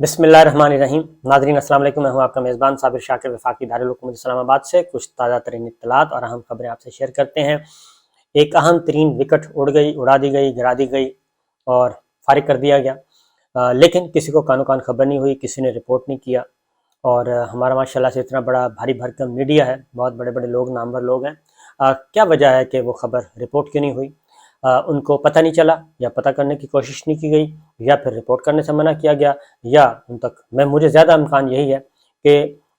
बिस्मिल्लाहिर्रहमानिर्रहीम। नाज़रीन अस्सलाम वालेकुम। मैं हूं आपका मेज़बान साबिर शाकिर वफाकी दारुल हुकूमत इस्लामाबाद से कुछ ताज़ा तरीन इत्तलात और अहम खबरें आपसे शेयर करते हैं। एक अहम तरीन विकेट उड़ा दी गई, गिरा दी गई और फारिग कर दिया गया, लेकिन किसी को कानो कान खबर नहीं हुई, किसी ने रिपोर्ट नहीं किया। और हमारा माशाल्लाह से इतना बड़ा भारी भरकम मीडिया है, बहुत बड़े बड़े लोग, नामवर लोग हैं। क्या वजह है कि वो खबर रिपोर्ट क्यों नहीं हुई? उनको पता नहीं चला, या पता करने की कोशिश नहीं की गई, या फिर रिपोर्ट करने से मना किया गया, या उन तक मुझे ज़्यादा इम्कान यही है कि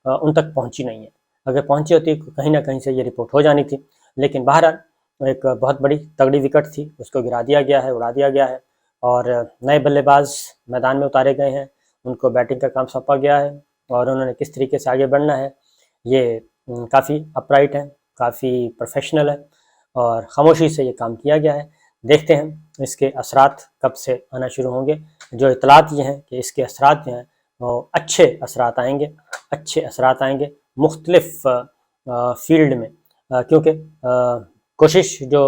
उन तक पहुंची नहीं है। अगर पहुंची होती तो कहीं ना कहीं से ये रिपोर्ट हो जानी थी। लेकिन बहरहाल एक बहुत बड़ी तगड़ी विकेट थी, उसको गिरा दिया गया है, उड़ा दिया गया है और नए बल्लेबाज मैदान में उतारे गए हैं। उनको बैटिंग का काम सौंपा गया है और उन्होंने किस तरीके से आगे बढ़ना है, ये काफ़ी अपराइट है, काफ़ी प्रोफेशनल है और ख़ामोशी से ये काम किया गया है। देखते हैं इसके असरात कब से आना शुरू होंगे। जो इतलात ये हैं कि इसके असरात जो हैं वो अच्छे असरात आएंगे मुख्तलिफ फील्ड में, क्योंकि कोशिश जो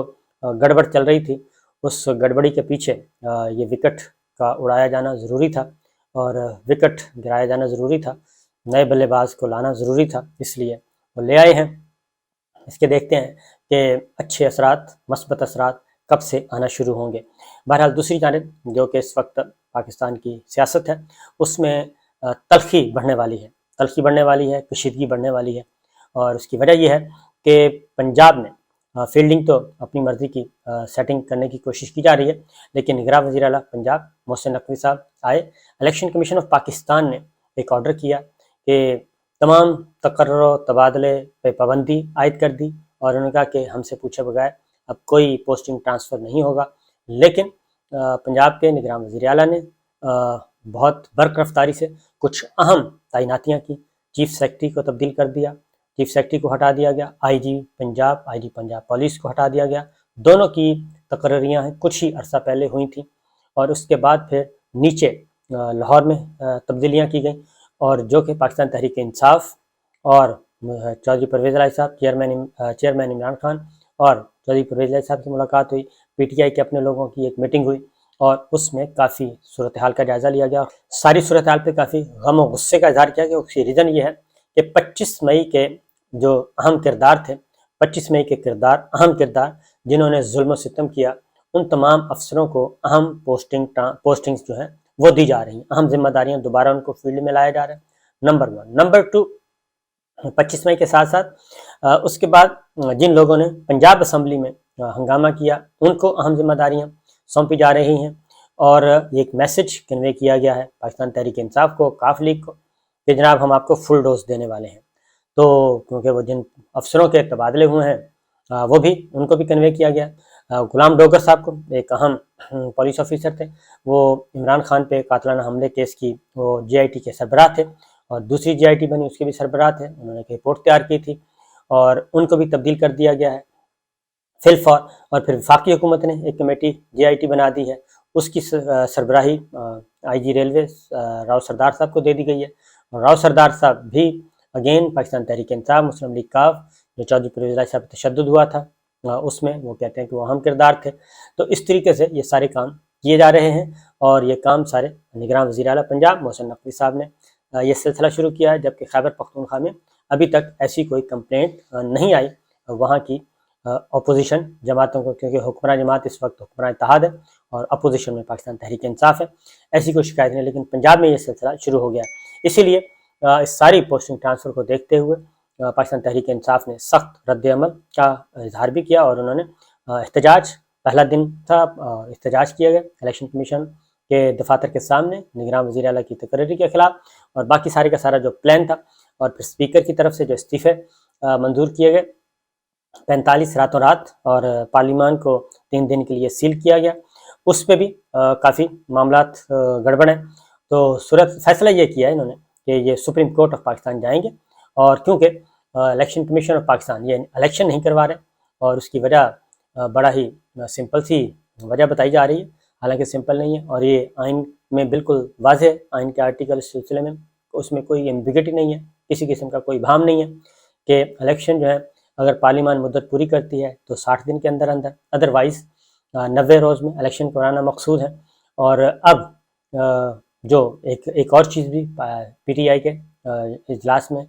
गड़बड़ चल रही थी, उस गड़बड़ी के पीछे ये विकेट का उड़ाया जाना ज़रूरी था और विकेट गिराया जाना ज़रूरी था, नए बल्लेबाज को लाना ज़रूरी था, इसलिए वो ले आए हैं। इसके देखते हैं कि अच्छे असरात, मस्बत असरात कब से आना शुरू होंगे। बहरहाल दूसरी जानिब जो कि इस वक्त पाकिस्तान की सियासत है, उसमें तलखी बढ़ने वाली है, कशीदगी बढ़ने वाली है। और उसकी वजह यह है कि पंजाब में फील्डिंग तो अपनी मर्ज़ी की सेटिंग करने की कोशिश की जा रही है, लेकिन निगरां वज़ीर आला पंजाब मोहसिन नकवी साहब आए। इलेक्शन कमीशन ऑफ पाकिस्तान ने एक ऑर्डर किया कि तमाम तकर्रो तबादले पे पाबंदी आयद कर दी और उन्होंने कहा कि हमसे पूछे बगैर अब कोई पोस्टिंग ट्रांसफ़र नहीं होगा। लेकिन पंजाब के निगरान वज़ीर आला ने बहुत बर्क रफ्तारी से कुछ अहम तैनातियाँ की। चीफ सेक्रेटरी को तब्दील कर दिया, चीफ सेक्रेटरी को हटा दिया गया, आईजी पंजाब पुलिस को हटा दिया गया। दोनों की तकर्रियाँ हैं कुछ ही अरसा पहले हुई थी और उसके बाद फिर नीचे लाहौर में तब्दीलियाँ की गई और जो कि पाकिस्तान तहरीक इंसाफ और चौधरी परवेज़ इलाही साहब, चेयरमैन इमरान खान और चौधरी परवेज़ इलाही साहब से मुलाकात हुई। पीटीआई के अपने लोगों की एक मीटिंग हुई और उसमें काफ़ी सूरत हाल का जायज़ा लिया गया। सारी सूरत हाल पे काफ़ी गम और गुस्से का इजहार किया गया। उसकी रीज़न ये है कि 25 मई के जो अहम किरदार थे, 25 मई के अहम किरदार जिन्होंने जुल्म सितम किया, उन तमाम अफसरों को अहम पोस्टिंग्स जो हैं वो दी जा रही हैं, अहम जिम्मेदारियाँ दोबारा उनको फील्ड में लाया जा रहा है। नंबर 1। नंबर 2, 25 मई के साथ साथ उसके बाद जिन लोगों ने पंजाब असम्बली में हंगामा किया, उनको अहम जिम्मेदारियाँ सौंपी जा रही हैं और एक मैसेज कन्वे किया गया है पाकिस्तान तहरीक इंसाफ को, काफ लीग को, कि जनाब हम आपको फुल डोज देने वाले हैं। तो क्योंकि वो जिन अफसरों के तबादले हुए हैं वो भी उनको भी कन्वे किया गया। गुलाम डोगर साहब को, एक अहम पुलिस ऑफिसर थे, वो इमरान खान पे कातलाना हमले केस की वो JIT के सरबराह थे और दूसरी JIT बनी उसके भी सरबराह थे, उन्होंने एक रिपोर्ट तैयार की थी और उनको भी तब्दील कर दिया गया है फिलफौर। और फिर वफाकी हुकूमत ने एक कमेटी JIT बना दी है, उसकी सरबराही IG रेलवे राव सरदार साहब को दे दी गई है। और राव सरदार साहब भी अगेन पाकिस्तान तहरीक इंसाफ, मुस्लिम लीग काफ, जो चौधरी परवेज़ इलाही साहब तशद्दुद हुआ था उसमें वो कहते हैं कि वो अहम किरदार थे। तो इस तरीके से ये सारे काम किए जा रहे हैं और ये काम सारे निगरान वज़ीर आला पंजाब मोहसिन नकवी साहब ने ये सिलसिला शुरू किया है, जबकि खैबर पख्तूनख्वा में अभी तक ऐसी कोई कंप्लेंट नहीं आई वहाँ की अपोजिशन जमातों को, क्योंकि हुक्मरान जमात इस वक्त हुक्मरान इत्तेहाद है और अपोजिशन में पाकिस्तान तहरीक इंसाफ है, ऐसी कोई शिकायत नहीं। लेकिन पंजाब में ये सिलसिला शुरू हो गया, इसीलिए इस सारी पोस्टिंग ट्रांसफ़र को देखते हुए पाकिस्तान तहरीक इंसाफ ने सख्त रद्द-ए-अमल का इजहार भी किया और उन्होंने एहतजाज, पहला दिन था, एहतजाज किया गया इलेक्शन कमीशन के दफातर के सामने निगरान वज़ीर आला की तकर्री के खिलाफ और बाकी सारे का सारा जो प्लान था। और फिर स्पीकर की तरफ से जो इस्तीफ़े मंजूर किए गए 45 रातों रात और पार्लियामान को 3 दिन के लिए सील किया गया, उस पर भी काफ़ी मामलात गड़बड़ हैं। तो सूरत फैसला ये किया है इन्होंने कि ये सुप्रीम कोर्ट ऑफ पाकिस्तान जाएंगे और क्योंकि इलेक्शन कमीशन ऑफ पाकिस्तान ये इलेक्शन नहीं करवा रहे और उसकी वजह बड़ा ही सिंपल सी वजह बताई जा रही है, हालांकि सिंपल नहीं है और ये आइन में बिल्कुल वाज़ेह, आइन के आर्टिकल इस सिलसिले में उसमें कोई एम्बिगिटी नहीं है, किसी किस्म का कोई भाम नहीं है कि इलेक्शन जो है अगर पार्लियामान मुद्दत पूरी करती है तो 60 दिन के अंदर अंदर, अदरवाइज़ 90 रोज़ में इलेक्शन कराना मकसूद है। और अब جو ایک اور چیز بھی پی ٹی آئی کے اجلاس میں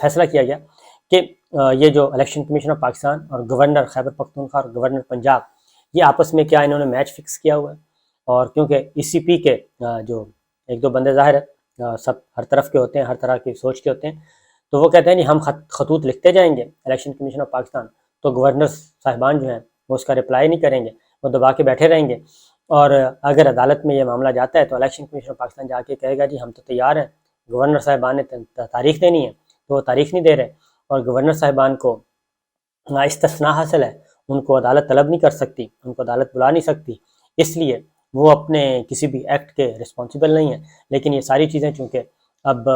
فیصلہ کیا گیا کہ یہ جو الیکشن کمیشن آف پاکستان اور گورنر خیبر پختونخوا اور گورنر پنجاب، یہ آپس میں کیا انہوں نے میچ فکس کیا ہوا ہے، اور کیونکہ ای سی پی کے جو ایک دو بندے ظاہر ہے سب ہر طرف کے ہوتے ہیں، ہر طرح کی سوچ کے ہوتے ہیں، تو وہ کہتے ہیں نہیں ہم خطوط لکھتے جائیں گے الیکشن کمیشن آف پاکستان، تو گورنر صاحبان جو ہیں وہ اس کا رپلائی نہیں کریں گے، وہ دبا کے بیٹھے رہیں گے، اور اگر عدالت میں یہ معاملہ جاتا ہے تو الیکشن کمیشن آف پاکستان جا کے کہے گا جی ہم تو تیار ہیں، گورنر صاحبان نے تاریخ دینی ہے تو وہ تاریخ نہیں دے رہے، اور گورنر صاحبان کو استثناء حاصل ہے، ان کو عدالت طلب نہیں کر سکتی، ان کو عدالت بلا نہیں سکتی، اس لیے وہ اپنے کسی بھی ایکٹ کے رسپانسیبل نہیں ہیں۔ لیکن یہ ساری چیزیں چونکہ اب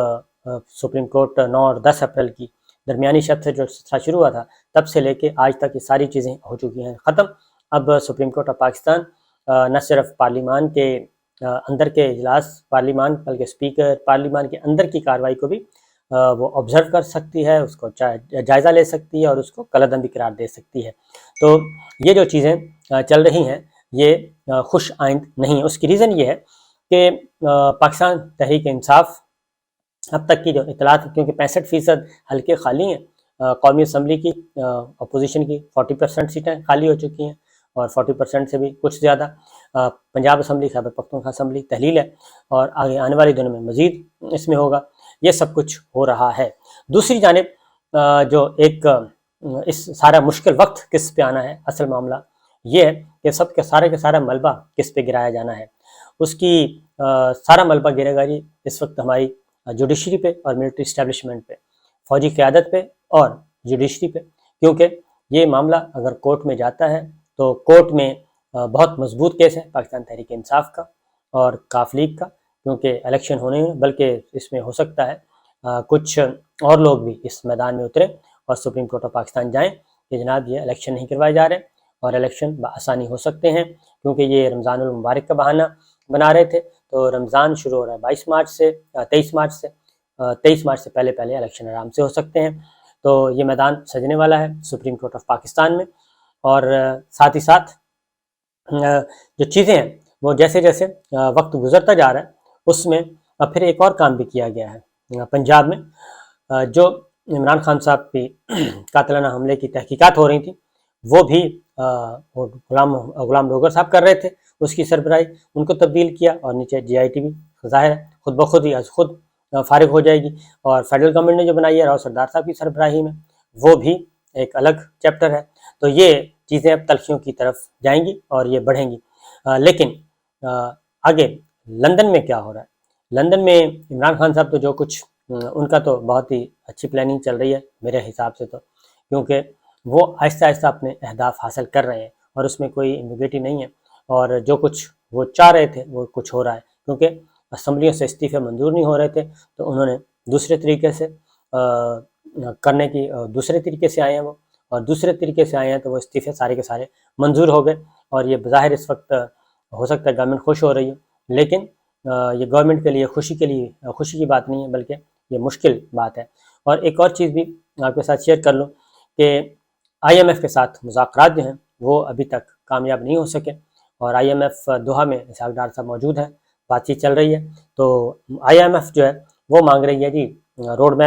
سپریم کورٹ 9 اور 10 اپریل کی درمیانی شب سے جو سلسلہ شروع ہوا تھا تب سے لے کے آج تک یہ ساری چیزیں ہو چکی ہیں ختم۔ اب سپریم کورٹ آف پاکستان نہ صرف پارلیمان کے اندر کے اجلاس پارلیمان بلکہ اسپیکر پارلیمان کے اندر کی کارروائی کو بھی وہ آبزرو کر سکتی ہے، اس کو جائزہ لے سکتی ہے اور اس کو کالعدم بھی قرار دے سکتی ہے۔ تو یہ جو چیزیں چل رہی ہیں یہ خوش آئند نہیں ہے۔ اس کی ریزن یہ ہے کہ پاکستان تحریک انصاف اب تک کی جو اطلاعات، کیونکہ 65% حلقے خالی ہیں، قومی اسمبلی کی اپوزیشن کی 40% سیٹیں خالی ہو چکی ہیں، اور 40% سے بھی کچھ زیادہ پنجاب اسمبلی، خیبر پختونخوا اسمبلی تحلیل ہے، اور آگے آنے والے دنوں میں مزید اس میں ہوگا۔ یہ سب کچھ ہو رہا ہے۔ دوسری جانب جو ایک اس سارا مشکل وقت کس پہ آنا ہے، اصل معاملہ یہ ہے کہ سب کے سارا ملبہ کس پہ گرایا جانا ہے۔ اس کی سارا ملبہ گرے گا جی اس وقت ہماری جوڈیشری پہ اور ملٹری اسٹیبلشمنٹ پہ، فوجی قیادت پہ اور جوڈیشری پہ، کیونکہ یہ معاملہ اگر کورٹ میں جاتا ہے تو کورٹ میں بہت مضبوط کیس ہے پاکستان تحریک انصاف کا اور کاف لیگ کا، کیونکہ الیکشن ہونے ہیں، بلکہ اس میں ہو سکتا ہے کچھ اور لوگ بھی اس میدان میں اترے اور سپریم کورٹ آف پاکستان جائیں کہ جناب یہ الیکشن نہیں کروائے جا رہے، اور الیکشن بآسانی ہو سکتے ہیں، کیونکہ یہ رمضان المبارک کا بہانہ بنا رہے تھے۔ تو رمضان شروع ہو رہا ہے 22 مارچ سے 23 مارچ سے 23 مارچ سے پہلے الیکشن آرام سے ہو سکتے ہیں۔ تو یہ میدان سجنے والا ہے سپریم کورٹ آف پاکستان میں، اور ساتھ ہی ساتھ جو چیزیں ہیں وہ جیسے جیسے وقت گزرتا جا رہا ہے اس میں پھر ایک اور کام بھی کیا گیا ہے پنجاب میں، جو عمران خان صاحب کی قاتلانہ حملے کی تحقیقات ہو رہی تھیں وہ بھی غلام لوگر صاحب کر رہے تھے، اس کی سربراہی ان کو تبدیل کیا، اور نیچے جی آئی ٹی بھی ظاہر ہے خود بخود ہی از خود فارغ ہو جائے گی، اور فیڈرل گورنمنٹ نے جو بنائی ہے راؤ سردار صاحب کی سربراہی میں وہ بھی ایک الگ چیپٹر ہے۔ تو یہ چیزیں اب تلخیوں کی طرف جائیں گی اور یہ بڑھیں گی۔ لیکن آگے لندن میں کیا ہو رہا ہے؟ لندن میں عمران خان صاحب تو جو کچھ ان کا تو بہت ہی اچھی پلاننگ چل رہی ہے میرے حساب سے، تو کیونکہ وہ آہستہ آہستہ اپنے اہداف حاصل کر رہے ہیں اور اس میں کوئی ایمبیگوٹی نہیں ہے، اور جو کچھ وہ چاہ رہے تھے وہ کچھ ہو رہا ہے، کیونکہ اسمبلیوں سے استعفے منظور نہیں ہو رہے تھے تو انہوں نے دوسرے طریقے سے کرنے کی دوسرے طریقے سے آئے ہیں وہ، اور دوسرے طریقے سے آئے ہیں تو وہ استعفے سارے کے سارے منظور ہو گئے، اور یہ بظاہر اس وقت ہو سکتا ہے گورنمنٹ خوش ہو رہی ہے، لیکن یہ گورنمنٹ کے لیے خوشی کی بات نہیں ہے، بلکہ یہ مشکل بات ہے۔ اور ایک اور چیز بھی آپ کے ساتھ شیئر کر لوں کہ آئی ایم ایف کے ساتھ مذاکرات جو ہیں وہ ابھی تک کامیاب نہیں ہو سکے، اور آئی ایم ایف دوحہ میں اسحاق ڈار صاحب موجود ہیں، بات چیت چل رہی ہے، تو آئی ایم ایف جو ہے وہ مانگ رہی ہے جی روڈ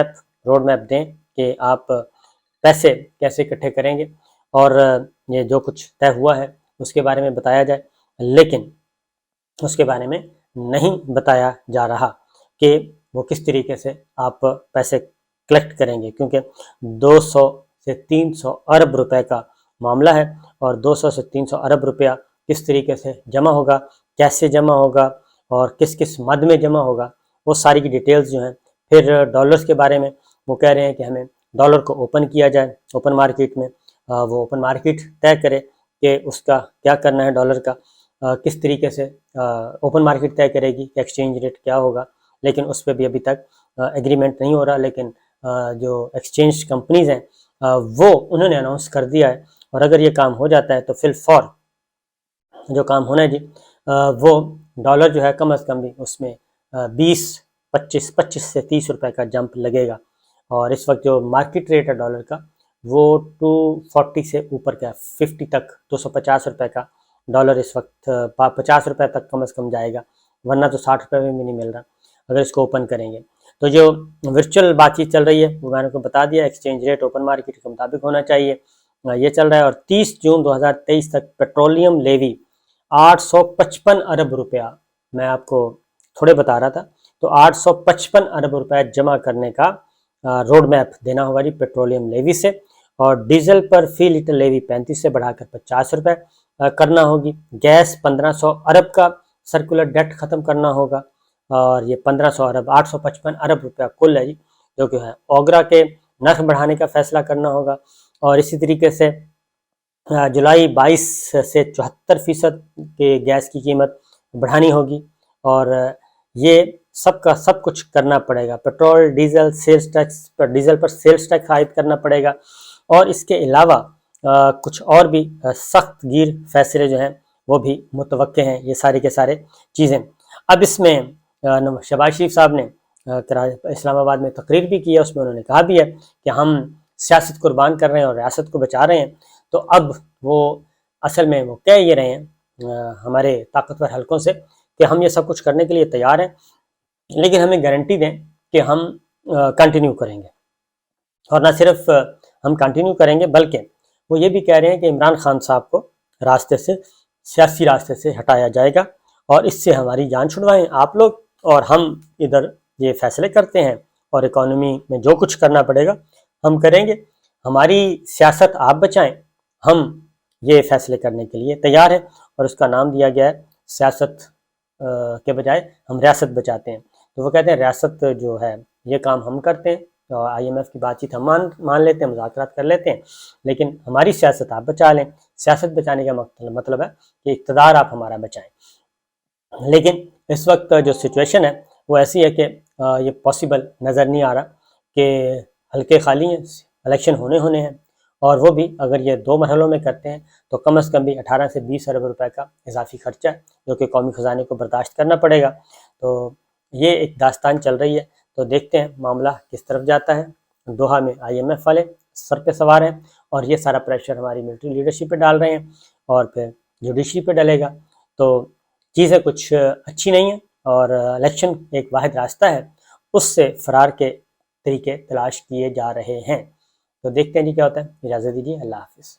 میپ دیں کہ آپ پیسے کیسے اکٹھے کریں گے، اور یہ جو کچھ طے ہوا ہے اس کے بارے میں بتایا جائے، لیکن اس کے بارے میں نہیں بتایا جا رہا کہ وہ کس طریقے سے آپ پیسے کلیکٹ کریں گے، کیونکہ 200 سے 300 ارب روپے کا معاملہ ہے، اور 200 سے 300 ارب روپیہ کس طریقے سے جمع ہوگا، کیسے جمع ہوگا، اور کس کس مد میں جمع ہوگا، وہ ساری کی ڈیٹیلز جو ہیں۔ پھر ڈالرز کے بارے میں وہ کہہ رہے ہیں کہ ہمیں ڈالر کو اوپن کیا جائے اوپن مارکیٹ میں، وہ اوپن مارکیٹ طے کرے کہ اس کا کیا کرنا ہے، ڈالر کا کس طریقے سے اوپن مارکیٹ طے کرے گی کہ ایکسچینج ریٹ کیا ہوگا، لیکن اس پہ بھی ابھی تک ایگریمنٹ نہیں ہو رہا، لیکن جو ایکسچینج کمپنیز ہیں وہ انہوں نے اناؤنس کر دیا ہے، اور اگر یہ کام ہو جاتا ہے تو فی الفور جو کام ہونا ہے جی وہ ڈالر جو ہے کم از کم بھی اس میں 25 سے 30 روپے کا جمپ لگے گا، اور اس وقت جو مارکیٹ ریٹ ہے ڈالر کا وہ 240 سے اوپر کا 50 تک 250 روپے کا ڈالر اس وقت 50 روپے تک کم از کم جائے گا، ورنہ تو 60 रुपये में भी नहीं मिल रहा अगर इसको ओपन करेंगे। तो जो वर्चुअल बातचीत चल रही है वो मैंने को बता दिया, एक्सचेंज रेट ओपन मार्केट के मुताबिक होना चाहिए, ये चल रहा है। और 30 जून 2023 तक पेट्रोलियम लेवी 855 अरब रुपया, मैं आपको थोड़े बता रहा था, तो 855 अरब रुपया जमा करने का रोड मैप देना होगा जी पेट्रोलियम लेवी से। और डीजल पर फी लीटर लेवी 35 से बढ़ाकर 50 रुपये करना होगी। गैस 1500 अरब का सर्कुलर डेट ख़त्म करना होगा, और ये 1500 अरब 855 अरब रुपया कुल है जी, जो कि है। ओगरा के नर्ख बढ़ाने का फैसला करना होगा। और इसी तरीके से जुलाई 22 से 74% के गैस की कीमत बढ़ानी होगी, और ये सब कुछ करना पड़ेगा। पेट्रोल डीजल सेल्स टैक्स पर, डीजल पर सेल्स टैक्स आयद करना पड़ेगा। और इसके अलावा कुछ और भी सख्त गिर फैसले जो हैं वो भी मुतवक्के हैं, ये सारी के सारे चीज़ें। अब इसमें शहबाज शरीफ साहब ने इस्लामाबाद में तकरीर भी की है, उसमें उन्होंने कहा भी है कि हम सियासत कुर्बान कर रहे हैं और रियासत को बचा रहे हैं। तो अब वो असल में वो कह ये रहे हैं हमारे ताकतवर हलकों से कि हम ये सब कुछ करने के लिए तैयार हैं, लेकिन हमें गारंटी दें कि हम कंटिन्यू करेंगे। और ना सिर्फ हम कंटिन्यू करेंगे बल्कि वो ये भी कह रहे हैं कि इमरान खान साहब को रास्ते से, सियासी रास्ते से हटाया जाएगा, और इससे हमारी जान छुड़वाएं आप लोग, और हम इधर ये फैसले करते हैं, और इकॉनमी में जो कुछ करना पड़ेगा हम करेंगे। हमारी सियासत आप बचाएं, हम ये फैसले करने के लिए तैयार हैं। और उसका नाम दिया गया है सियासत के बजाय हम रियासत बचाते हैं। तो वो कहते हैं रियासत जो है ये काम हम करते हैं, और IMF की बातचीत हम मान लेते हैं, मुज़ाकरात कर लेते हैं, लेकिन हमारी सियासत आप बचा लें। सियासत बचाने का मतलब है कि इक़्तिदार आप हमारा बचाएं। लेकिन इस वक्त जो सिचुएशन है वो ऐसी है कि ये पॉसिबल नज़र नहीं आ रहा कि हल्के खाली हैं, इलेक्शन होने हैं, और वो भी अगर ये 2 मरहलों में करते हैं तो कम अज़ कम भी 18 से 20 अरब रुपए का इजाफी खर्चा है, जो कि कौमी ख़जाने को बर्दाश्त करना पड़ेगा। तो ये एक दास्तान चल रही है। तो देखते हैं मामला किस तरफ जाता है। दोहा में IMF वाले सर पे सवार हैं, और ये सारा प्रेशर हमारी मिलिट्री लीडरशिप पे डाल रहे हैं, और फिर जुडिशरी पे डलेगा। तो चीज़ें कुछ अच्छी नहीं है, और इलेक्शन एक वाहिद रास्ता है, उससे फ़रार के तरीके तलाश किए जा रहे हैं। तो देखते हैं जी क्या होता है। इजाज़त दीजिए, अल्लाह हाफ़िज़।